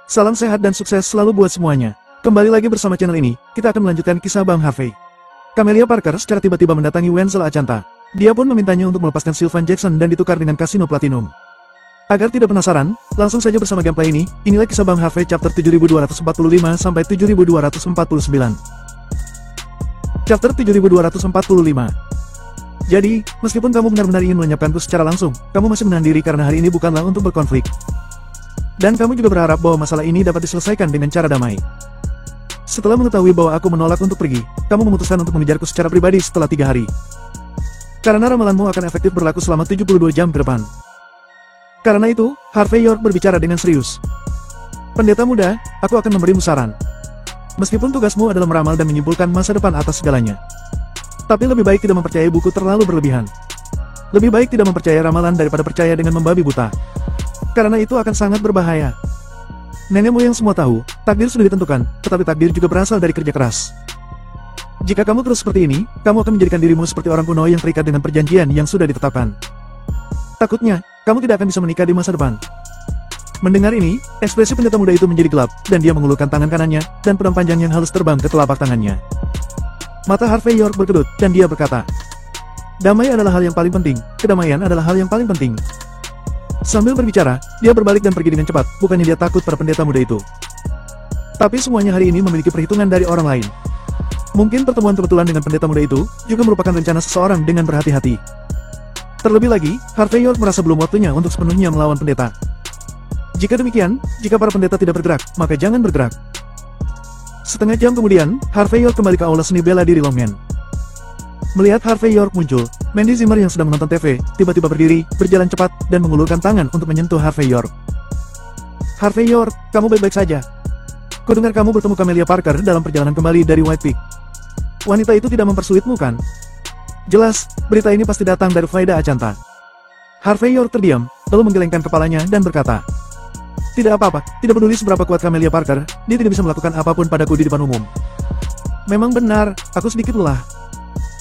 Salam sehat dan sukses selalu buat semuanya. Kembali lagi bersama channel ini, kita akan melanjutkan kisah Bang Harvey. Camelia Parker secara tiba-tiba mendatangi Wenzel Acanta. Dia pun memintanya untuk melepaskan Sylvan Jackson dan ditukar dengan kasino platinum. Agar tidak penasaran, langsung saja bersama gameplay ini, inilah kisah Bang Harvey chapter 7245 sampai 7249. Chapter 7245. Jadi, meskipun kamu benar-benar ingin melenyapkanku secara langsung, kamu masih menahan diri karena hari ini bukanlah untuk berkonflik. Dan kamu juga berharap bahwa masalah ini dapat diselesaikan dengan cara damai. Setelah mengetahui bahwa aku menolak untuk pergi, kamu memutuskan untuk mengejarku secara pribadi setelah 3 hari. Karena ramalanmu akan efektif berlaku selama 72 jam ke depan. Karena itu, Harvey York berbicara dengan serius. Pendeta muda, aku akan memberimu saran. Meskipun tugasmu adalah meramal dan menyimpulkan masa depan atas segalanya. Tapi lebih baik tidak mempercayai buku terlalu berlebihan. Lebih baik tidak mempercayai ramalan daripada percaya dengan membabi buta. Karena itu akan sangat berbahaya. Nenek moyang semua tahu, takdir sudah ditentukan, tetapi takdir juga berasal dari kerja keras. Jika kamu terus seperti ini, kamu akan menjadikan dirimu seperti orang kuno yang terikat dengan perjanjian yang sudah ditetapkan. Takutnya, kamu tidak akan bisa menikah di masa depan. Mendengar ini, ekspresi pendeta muda itu menjadi gelap, dan dia mengulurkan tangan kanannya, dan pedang panjang yang halus terbang ke telapak tangannya. Mata Harvey York berkedut, dan dia berkata, "Damai adalah hal yang paling penting, kedamaian adalah hal yang paling penting." Sambil berbicara, dia berbalik dan pergi dengan cepat, bukannya dia takut pada pendeta muda itu. Tapi semuanya hari ini memiliki perhitungan dari orang lain. Mungkin pertemuan kebetulan dengan pendeta muda itu, juga merupakan rencana seseorang dengan berhati-hati. Terlebih lagi, Harvey York merasa belum waktunya untuk sepenuhnya melawan pendeta. Jika demikian, jika para pendeta tidak bergerak, maka jangan bergerak. Setengah jam kemudian, Harvey York kembali ke aula seni bela diri Longman. Melihat Harvey York muncul, Mandy Zimmer yang sedang menonton TV, tiba-tiba berdiri, berjalan cepat, dan mengulurkan tangan untuk menyentuh Harvey York. "Harvey York, kamu baik-baik saja. Kudengar kamu bertemu Camelia Parker dalam perjalanan kembali dari White Peak. Wanita itu tidak mempersulitmu kan?" Jelas, berita ini pasti datang dari Faida Acanta. Harvey York terdiam, lalu menggelengkan kepalanya dan berkata, "Tidak apa-apa, tidak peduli seberapa kuat Camelia Parker, dia tidak bisa melakukan apapun padaku di depan umum." "Memang benar, aku sedikit lelah.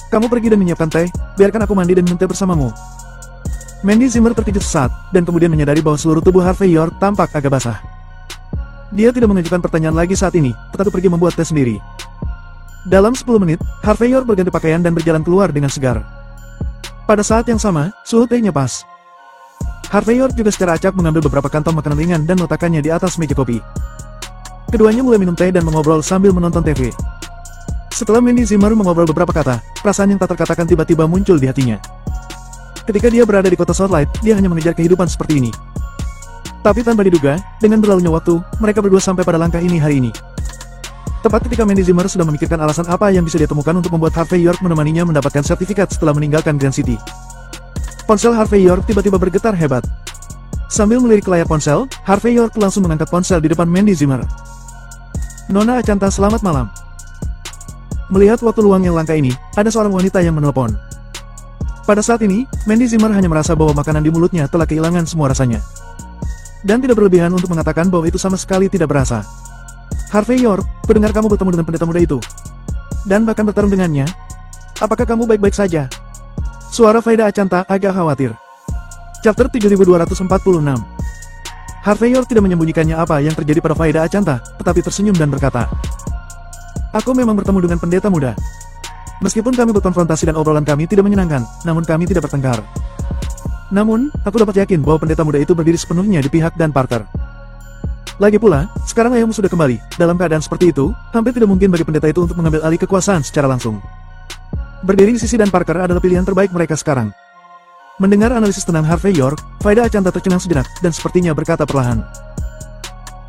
Kamu pergi dan menyiapkan teh, biarkan aku mandi dan minum teh bersamamu." Mandy Zimmer terkejut sesaat, dan kemudian menyadari bahwa seluruh tubuh Harvey York tampak agak basah. Dia tidak mengajukan pertanyaan lagi saat ini, tetapi pergi membuat teh sendiri. Dalam 10 menit, Harvey York berganti pakaian dan berjalan keluar dengan segar. Pada saat yang sama, suhu tehnya pas. Harvey York juga secara acak mengambil beberapa kantong makanan ringan dan meletakkannya di atas meja kopi. Keduanya mulai minum teh dan mengobrol sambil menonton TV. Setelah Mandy Zimmer mengobrol beberapa kata, perasaan yang tak terkatakan tiba-tiba muncul di hatinya. Ketika dia berada di kota Southlight, dia hanya mengejar kehidupan seperti ini. Tapi tanpa diduga, dengan berlalunya waktu, mereka berdua sampai pada langkah ini hari ini. Tepat ketika Mandy Zimmer sedang memikirkan alasan apa yang bisa dia temukan untuk membuat Harvey York menemaninya mendapatkan sertifikat setelah meninggalkan Grand City. Ponsel Harvey York tiba-tiba bergetar hebat. Sambil melirik ke layar ponsel, Harvey York langsung mengangkat ponsel di depan Mandy Zimmer. "Nona Acanta, selamat malam." Melihat waktu luang yang langka ini, ada seorang wanita yang menelpon. Pada saat ini, Mandy Zimmer hanya merasa bahwa makanan di mulutnya telah kehilangan semua rasanya. Dan tidak berlebihan untuk mengatakan bahwa itu sama sekali tidak berasa. "Harvey York, kudengar kamu bertemu dengan pendeta muda itu. Dan bahkan bertarung dengannya. Apakah kamu baik-baik saja?" Suara Faida Acanta agak khawatir. Chapter 7246. Harvey York tidak menyembunyikannya apa yang terjadi pada Faida Acanta, tetapi tersenyum dan berkata, "Aku memang bertemu dengan pendeta muda. Meskipun kami berkonfrontasi dan obrolan kami tidak menyenangkan, namun kami tidak bertengkar. Namun, aku dapat yakin bahwa pendeta muda itu berdiri sepenuhnya di pihak Dan Parker. Lagi pula, sekarang ayahmu sudah kembali. Dalam keadaan seperti itu, hampir tidak mungkin bagi pendeta itu untuk mengambil alih kekuasaan secara langsung. Berdiri di sisi Dan Parker adalah pilihan terbaik mereka sekarang." Mendengar analisis tenang Harvey York, Faida Acanta tercengang sejenak, dan sepertinya berkata perlahan,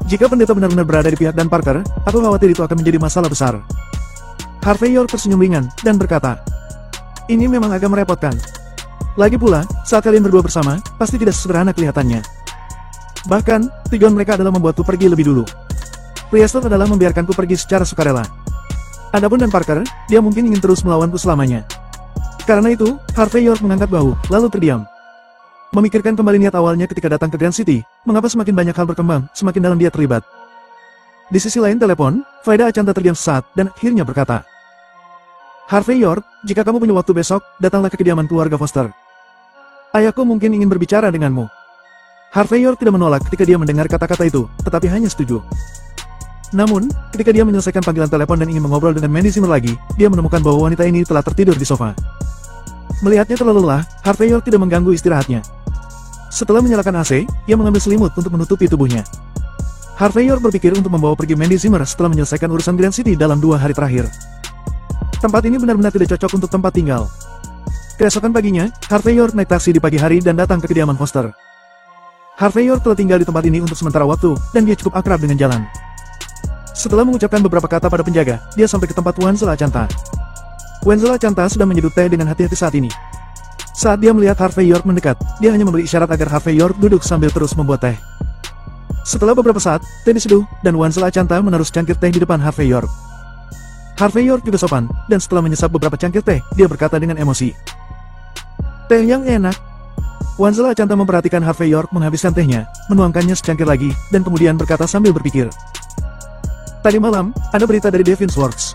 "Jika pendeta benar-benar berada di pihak Dan Parker, aku khawatir itu akan menjadi masalah besar." Harvey York tersenyum ringan, dan berkata, "Ini memang agak merepotkan. Lagi pula, saat kalian berdua bersama, pasti tidak sesederhana kelihatannya. Bahkan, tujuan mereka adalah membuatku pergi lebih dulu. Priestley adalah membiarkanku pergi secara sukarela. Adapun Dan Parker, dia mungkin ingin terus melawanku selamanya." Karena itu, Harvey York mengangkat bahu, lalu terdiam. Memikirkan kembali niat awalnya ketika datang ke Grand City, mengapa semakin banyak hal berkembang, semakin dalam dia terlibat. Di sisi lain telepon, Faida Acanta terdiam sesaat, dan akhirnya berkata, Harvey York, jika kamu punya waktu besok, datanglah ke kediaman keluarga Foster. Ayahku mungkin ingin berbicara denganmu. Harvey York tidak menolak ketika dia mendengar kata-kata itu, tetapi hanya setuju. Namun, ketika dia menyelesaikan panggilan telepon dan ingin mengobrol dengan Mandy Zimmer lagi, dia menemukan bahwa wanita ini telah tertidur di sofa. Melihatnya terlalu lelah, Harvey York tidak mengganggu istirahatnya. Setelah menyalakan AC, ia mengambil selimut untuk menutupi tubuhnya. Harvey York berpikir untuk membawa pergi Mandy Zimmer setelah menyelesaikan urusan Grand City dalam 2 hari terakhir. Tempat ini benar-benar tidak cocok untuk tempat tinggal. Keesokan paginya, Harvey York naik taksi di pagi hari dan datang ke kediaman Foster. Harvey York telah tinggal di tempat ini untuk sementara waktu, dan dia cukup akrab dengan jalan. Setelah mengucapkan beberapa kata pada penjaga, dia sampai ke tempat Wenzel Achanta. Wenzel Achanta sedang menyeduh teh dengan hati-hati saat ini. Saat dia melihat Harvey York mendekat, dia hanya memberi isyarat agar Harvey York duduk sambil terus membuat teh. Setelah beberapa saat, teh diseduh, dan Wenzel Achanta menaruh secangkir teh di depan Harvey York. Harvey York juga sopan, dan setelah menyesap beberapa cangkir teh, dia berkata dengan emosi. Teh yang enak. Wenzel Achanta memperhatikan Harvey York menghabiskan tehnya, menuangkannya secangkir lagi, dan kemudian berkata sambil berpikir. Tadi malam, ada berita dari Devin Schwartz.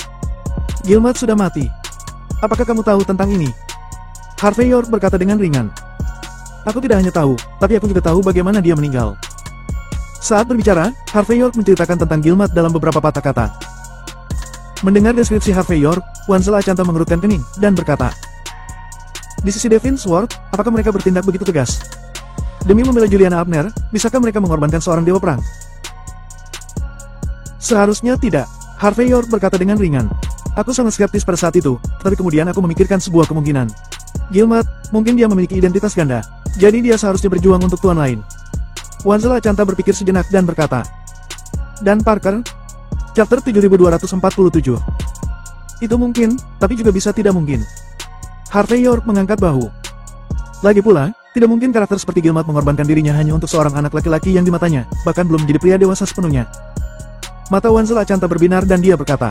Gilmad sudah mati. Apakah kamu tahu tentang ini? Harvey York berkata dengan ringan. Aku tidak hanya tahu, tapi aku juga tahu bagaimana dia meninggal. Saat berbicara, Harvey York menceritakan tentang Gilmad dalam beberapa patah kata. Mendengar deskripsi Harvey York, Wenzel Achanta mengerutkan kening, dan berkata, di sisi Devin Schwartz, apakah mereka bertindak begitu tegas? Demi membela Juliana Abner, bisakah mereka mengorbankan seorang dewa perang? Seharusnya tidak, Harvey York berkata dengan ringan. Aku sangat skeptis pada saat itu, tapi kemudian aku memikirkan sebuah kemungkinan. Gilmad, mungkin dia memiliki identitas ganda, jadi dia seharusnya berjuang untuk tuan lain. Wenzel Achanta berpikir sejenak dan berkata, dan Parker? Chapter 7247. Itu mungkin, tapi juga bisa tidak mungkin. Harvey York mengangkat bahu. Lagi pula, tidak mungkin karakter seperti Gilmad mengorbankan dirinya hanya untuk seorang anak laki-laki yang di matanya, bahkan belum menjadi pria dewasa sepenuhnya. Mata Wenzel Achanta berbinar dan dia berkata,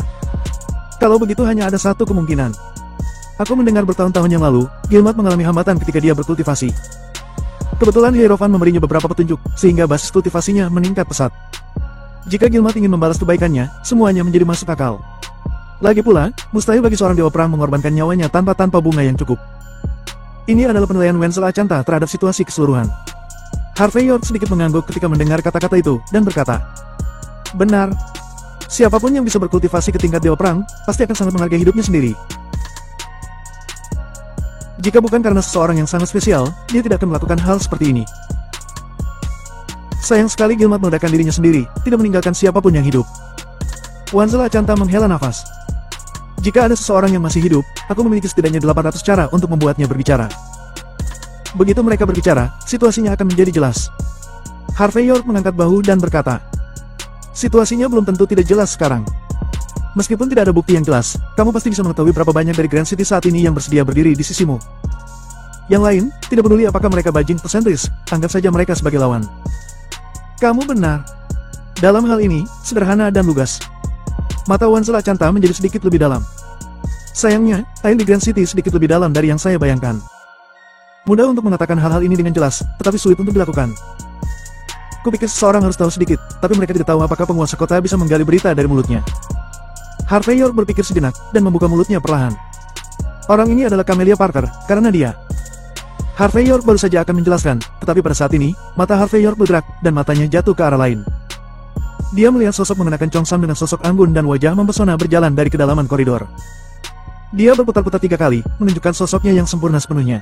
kalau begitu hanya ada satu kemungkinan. Aku mendengar bertahun-tahun yang lalu, Gilmad mengalami hambatan ketika dia berkultivasi. Kebetulan Hierophant memberinya beberapa petunjuk, sehingga basis kultivasinya meningkat pesat. Jika Gilmad ingin membalas kebaikannya, semuanya menjadi masuk akal. Lagi pula, mustahil bagi seorang dewa perang mengorbankan nyawanya tanpa bunga yang cukup. Ini adalah penilaian Wenzel Achanta terhadap situasi keseluruhan. Harvey York sedikit mengangguk ketika mendengar kata-kata itu, dan berkata, benar. Siapapun yang bisa berkultivasi ke tingkat dewa perang, pasti akan sangat menghargai hidupnya sendiri. Jika bukan karena seseorang yang sangat spesial, dia tidak akan melakukan hal seperti ini. Sayang sekali Gilmad meledakkan dirinya sendiri, tidak meninggalkan siapapun yang hidup. Wenzel Achanta menghela nafas. Jika ada seseorang yang masih hidup, aku memiliki setidaknya 800 cara untuk membuatnya berbicara. Begitu mereka berbicara, situasinya akan menjadi jelas. Harvey York mengangkat bahu dan berkata, situasinya belum tentu tidak jelas sekarang. Meskipun tidak ada bukti yang jelas, kamu pasti bisa mengetahui berapa banyak dari Grand City saat ini yang bersedia berdiri di sisimu. Yang lain, tidak peduli apakah mereka bajing atau sentris, anggap saja mereka sebagai lawan. Kamu benar. Dalam hal ini, sederhana dan lugas. Mata Wenzel Achanta menjadi sedikit lebih dalam. Sayangnya, air di Grand City sedikit lebih dalam dari yang saya bayangkan. Mudah untuk mengatakan hal-hal ini dengan jelas, tetapi sulit untuk dilakukan. Kupikir seseorang harus tahu sedikit, tapi mereka tidak tahu apakah penguasa kota bisa menggali berita dari mulutnya. Harvey York berpikir sejenak, dan membuka mulutnya perlahan. Orang ini adalah Camelia Parker, karena dia. Harvey York baru saja akan menjelaskan, tetapi pada saat ini, mata Harvey York bergerak, dan matanya jatuh ke arah lain. Dia melihat sosok mengenakan congsam dengan sosok anggun dan wajah mempesona berjalan dari kedalaman koridor. Dia berputar-putar 3 kali, menunjukkan sosoknya yang sempurna sepenuhnya.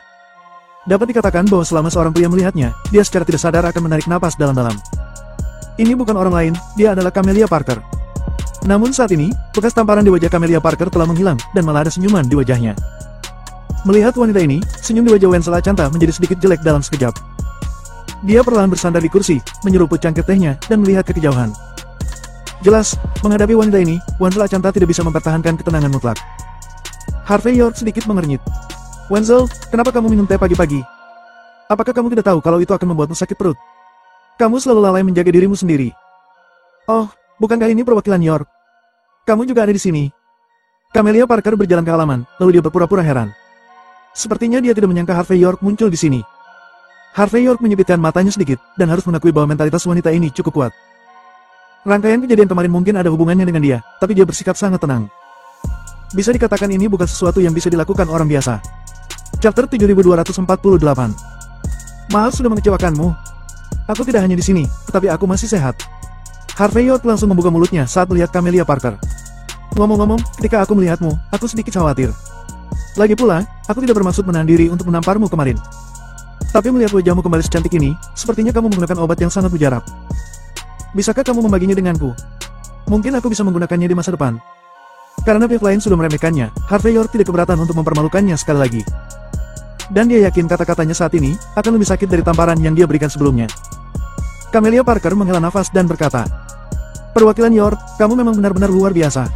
Dapat dikatakan bahwa selama seorang pria melihatnya, dia secara tidak sadar akan menarik napas dalam-dalam. Ini bukan orang lain, dia adalah Camelia Parker. Namun saat ini, bekas tamparan di wajah Camelia Parker telah menghilang, dan malah ada senyuman di wajahnya. Melihat wanita ini, senyum di wajah Wenzel Achanta menjadi sedikit jelek dalam sekejap. Dia perlahan bersandar di kursi, menyeruput cangkir tehnya, dan melihat ke kejauhan. Jelas, menghadapi wanita ini, Wenzel Achanta tidak bisa mempertahankan ketenangan mutlak. Harvey York sedikit mengernyit. Wenzel, kenapa kamu minum teh pagi-pagi? Apakah kamu tidak tahu kalau itu akan membuatmu sakit perut? Kamu selalu lalai menjaga dirimu sendiri. Oh, bukankah ini perwakilan York? Kamu juga ada di sini. Camelia Parker berjalan ke halaman, lalu dia berpura-pura heran. Sepertinya dia tidak menyangka Harvey York muncul di sini. Harvey York menyipitkan matanya sedikit, dan harus mengakui bahwa mentalitas wanita ini cukup kuat. Rangkaian kejadian kemarin mungkin ada hubungannya dengan dia, tapi dia bersikap sangat tenang. Bisa dikatakan ini bukan sesuatu yang bisa dilakukan orang biasa. Chapter 7248. Maaf sudah mengecewakanmu. Aku tidak hanya di sini, tetapi aku masih sehat. Harvey York langsung membuka mulutnya saat melihat Camelia Parker. Ngomong-ngomong, ketika aku melihatmu, aku sedikit khawatir. Lagi pula, aku tidak bermaksud menahan diri untuk menamparmu kemarin. Tapi melihat wajahmu kembali secantik ini, sepertinya kamu menggunakan obat yang sangat mujarab. Bisakah kamu membaginya denganku? Mungkin aku bisa menggunakannya di masa depan. Karena pihak lain sudah meremehkannya, Harvey York tidak keberatan untuk mempermalukannya sekali lagi. Dan dia yakin kata-katanya saat ini akan lebih sakit dari tamparan yang dia berikan sebelumnya. Camelia Parker menghela nafas dan berkata, "Perwakilan York, kamu memang benar-benar luar biasa.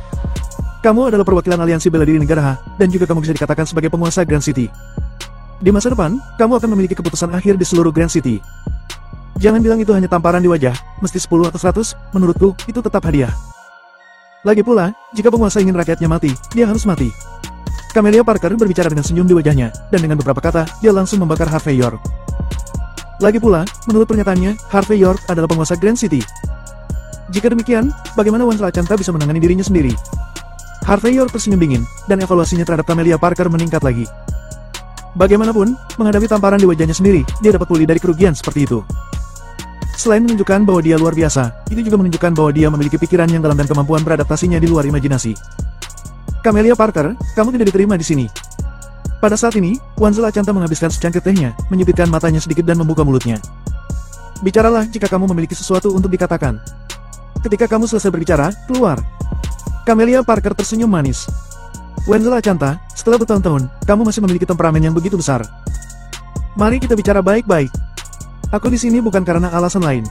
Kamu adalah perwakilan aliansi bela diri negara, dan juga kamu bisa dikatakan sebagai penguasa Grand City. Di masa depan, kamu akan memiliki keputusan akhir di seluruh Grand City. Jangan bilang itu hanya tamparan di wajah, mesti 10 atau 100, menurutku, itu tetap hadiah. Lagi pula, jika penguasa ingin rakyatnya mati, dia harus mati." Camelia Parker berbicara dengan senyum di wajahnya, dan dengan beberapa kata, dia langsung membakar Harvey York. Lagi pula, menurut pernyataannya, Harvey York adalah penguasa Grand City. Jika demikian, bagaimana Wan Selacanta bisa menangani dirinya sendiri? Harvey York tersenyum dingin, dan evaluasinya terhadap Camelia Parker meningkat lagi. Bagaimanapun, menghadapi tamparan di wajahnya sendiri, dia dapat pulih dari kerugian seperti itu. Selain menunjukkan bahwa dia luar biasa, itu juga menunjukkan bahwa dia memiliki pikiran yang dalam dan kemampuan beradaptasinya di luar imajinasi. Camelia Parker, kamu tidak diterima di sini. Pada saat ini, Wan Selacanta menghabiskan secangkir tehnya, menyipitkan matanya sedikit dan membuka mulutnya. Bicaralah jika kamu memiliki sesuatu untuk dikatakan. Ketika kamu selesai berbicara, keluar. Camelia Parker tersenyum manis. Wan Selacanta, setelah bertahun-tahun, kamu masih memiliki temperamen yang begitu besar. Mari kita bicara baik-baik. Aku di sini bukan karena alasan lain.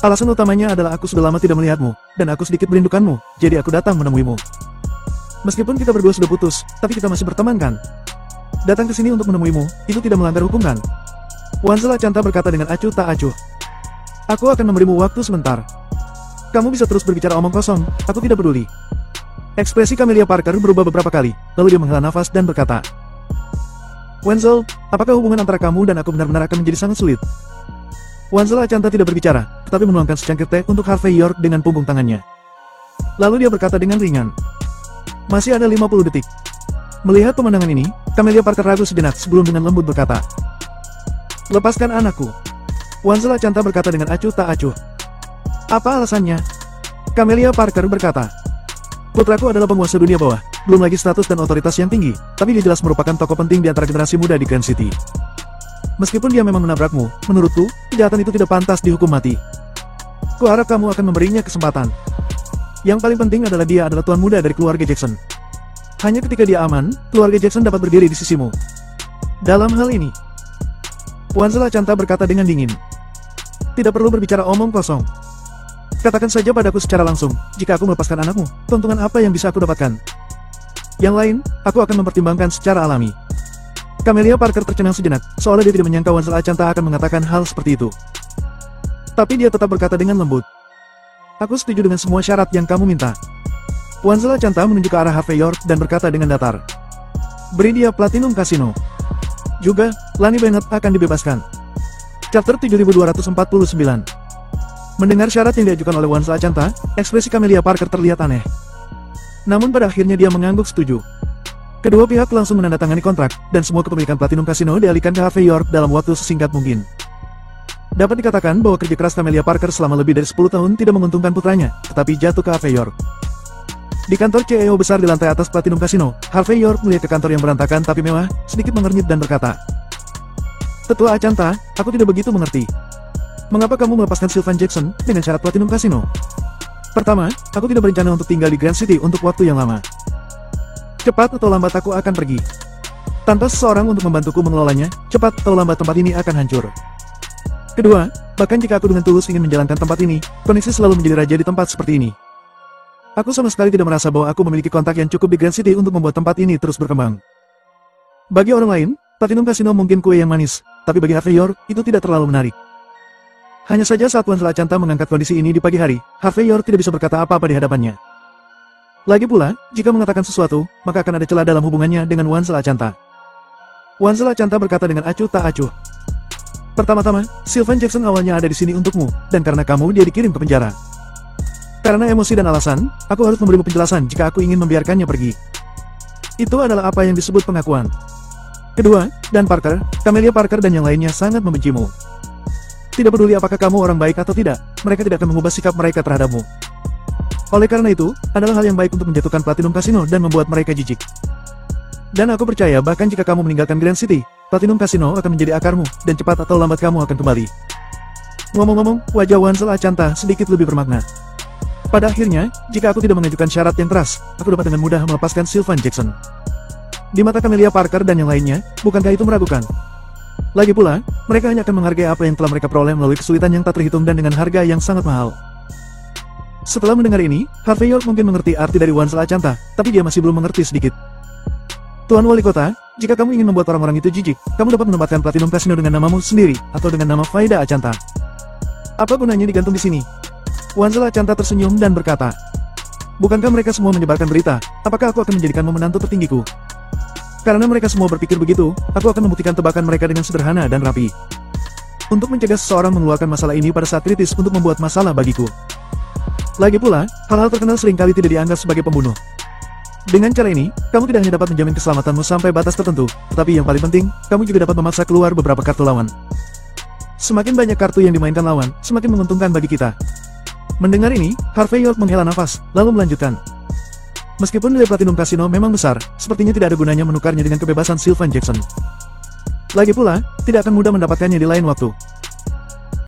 Alasan utamanya adalah aku sudah lama tidak melihatmu, dan aku sedikit merindukanmu, jadi aku datang menemuimu. Meskipun kita berdua sudah putus, tapi kita masih berteman kan? Datang ke sini untuk menemuimu, itu tidak melanggar hukum kan? Wan Selacanta berkata dengan acuh tak acuh. Aku akan memberimu waktu sebentar. Kamu bisa terus berbicara omong kosong, aku tidak peduli. Ekspresi Camelia Parker berubah beberapa kali, lalu dia menghela nafas dan berkata, Wenzel, apakah hubungan antara kamu dan aku benar-benar akan menjadi sangat sulit? Wan Selacanta tidak berbicara, tetapi menuangkan secangkir teh untuk Harvey York dengan punggung tangannya. Lalu dia berkata dengan ringan, masih ada 50 detik. Melihat pemandangan ini, Camelia Parker ragu sejenak sebelum dengan lembut berkata, lepaskan anakku. Wan Selacanta berkata dengan acuh tak acuh. Apa alasannya? Camelia Parker berkata, putraku adalah penguasa dunia bawah, belum lagi status dan otoritas yang tinggi, tapi dia jelas merupakan tokoh penting di antara generasi muda di Grand City. Meskipun dia memang menabrakmu, menurutku, kejahatan itu tidak pantas dihukum mati. Kuharap kamu akan memberinya kesempatan. Yang paling penting adalah dia adalah tuan muda dari keluarga Jackson. Hanya ketika dia aman, keluarga Jackson dapat berdiri di sisimu. Dalam hal ini, Wan Selacanta berkata dengan dingin, tidak perlu berbicara omong kosong. Katakan saja padaku secara langsung, jika aku melepaskan anakmu, keuntungan apa yang bisa aku dapatkan? Yang lain, aku akan mempertimbangkan secara alami. Camelia Parker tercengang sejenak, seolah dia tidak menyangka Wan Selacanta akan mengatakan hal seperti itu. Tapi dia tetap berkata dengan lembut, aku setuju dengan semua syarat yang kamu minta. Wan Selacanta menunjuk ke arah Harvey York dan berkata dengan datar, beri dia Platinum Casino. Juga, Lani Bennett akan dibebaskan. Chapter 7249. Mendengar syarat yang diajukan oleh Wan Selacanta, ekspresi Camelia Parker terlihat aneh. Namun pada akhirnya dia mengangguk setuju. Kedua pihak langsung menandatangani kontrak, dan semua kepemilikan Platinum Casino dialihkan ke Harvey York dalam waktu sesingkat mungkin. Dapat dikatakan bahwa kerja keras Camelia Parker selama lebih dari 10 tahun tidak menguntungkan putranya, tetapi jatuh ke Harvey York. Di kantor CEO besar di lantai atas Platinum Casino, Harvey York melihat ke kantor yang berantakan tapi mewah, sedikit mengernyit dan berkata, Tetua Acanta, aku tidak begitu mengerti. Mengapa kamu melepaskan Sylvan Jackson dengan syarat Platinum Casino? Pertama, aku tidak berencana untuk tinggal di Grand City untuk waktu yang lama. Cepat atau lambat aku akan pergi. Tanpa seseorang untuk membantuku mengelolanya, cepat atau lambat tempat ini akan hancur. Kedua, bahkan jika aku dengan tulus ingin menjalankan tempat ini, koneksi selalu menjadi raja di tempat seperti ini. Aku sama sekali tidak merasa bahwa aku memiliki kontak yang cukup di Grand City untuk membuat tempat ini terus berkembang. Bagi orang lain, Platinum Casino mungkin kue yang manis, tapi bagi Harvey York, itu tidak terlalu menarik. Hanya saja saat Wan Selacanta mengangkat kondisi ini di pagi hari, Harvey York tidak bisa berkata apa-apa di hadapannya. Lagi pula, jika mengatakan sesuatu, maka akan ada celah dalam hubungannya dengan Wan Selacanta. Wan Selacanta berkata dengan acuh tak acuh. Pertama-tama, Sylvan Jackson awalnya ada di sini untukmu, dan karena kamu dia dikirim ke penjara. Karena emosi dan alasan, aku harus memberimu penjelasan jika aku ingin membiarkannya pergi. Itu adalah apa yang disebut pengakuan. Kedua, Dan Parker, Camelia Parker dan yang lainnya sangat membencimu. Tidak peduli apakah kamu orang baik atau tidak, mereka tidak akan mengubah sikap mereka terhadapmu. Oleh karena itu, adalah hal yang baik untuk menjatuhkan Platinum Casino dan membuat mereka jijik. Dan aku percaya bahkan jika kamu meninggalkan Grand City, Platinum Casino akan menjadi akarmu, dan cepat atau lambat kamu akan kembali. Ngomong-ngomong, wajah Wansel Acanta sedikit lebih bermakna. Pada akhirnya, jika aku tidak mengajukan syarat yang keras, aku dapat dengan mudah melepaskan Sylvan Jackson. Di mata Camelia Parker dan yang lainnya, bukankah itu meragukan? Lagi pula, mereka hanya akan menghargai apa yang telah mereka peroleh melalui kesulitan yang tak terhitung dan dengan harga yang sangat mahal. Setelah mendengar ini, Harvey York mungkin mengerti arti dari Wansel Acanta, tapi dia masih belum mengerti sedikit. Tuan Wali Kota, jika kamu ingin membuat orang-orang itu jijik, kamu dapat menempatkan Platinum Casino dengan namamu sendiri, atau dengan nama Faida Acanta. Apa gunanya digantung di sini? Wansel Acanta tersenyum dan berkata, bukankah mereka semua menyebarkan berita, apakah aku akan menjadikanmu menantu tertinggiku? Karena mereka semua berpikir begitu, aku akan membuktikan tebakan mereka dengan sederhana dan rapi. Untuk mencegah seseorang mengeluarkan masalah ini pada saat kritis untuk membuat masalah bagiku. Lagi pula, hal-hal terkenal seringkali tidak dianggap sebagai pembunuh. Dengan cara ini, kamu tidak hanya dapat menjamin keselamatanmu sampai batas tertentu, tetapi yang paling penting, kamu juga dapat memaksa keluar beberapa kartu lawan. Semakin banyak kartu yang dimainkan lawan, semakin menguntungkan bagi kita. Mendengar ini, Harvey York menghela nafas, lalu melanjutkan. Meskipun nilai Platinum Casino memang besar, sepertinya tidak ada gunanya menukarnya dengan kebebasan Sylvan Jackson. Lagi pula, tidak akan mudah mendapatkannya di lain waktu.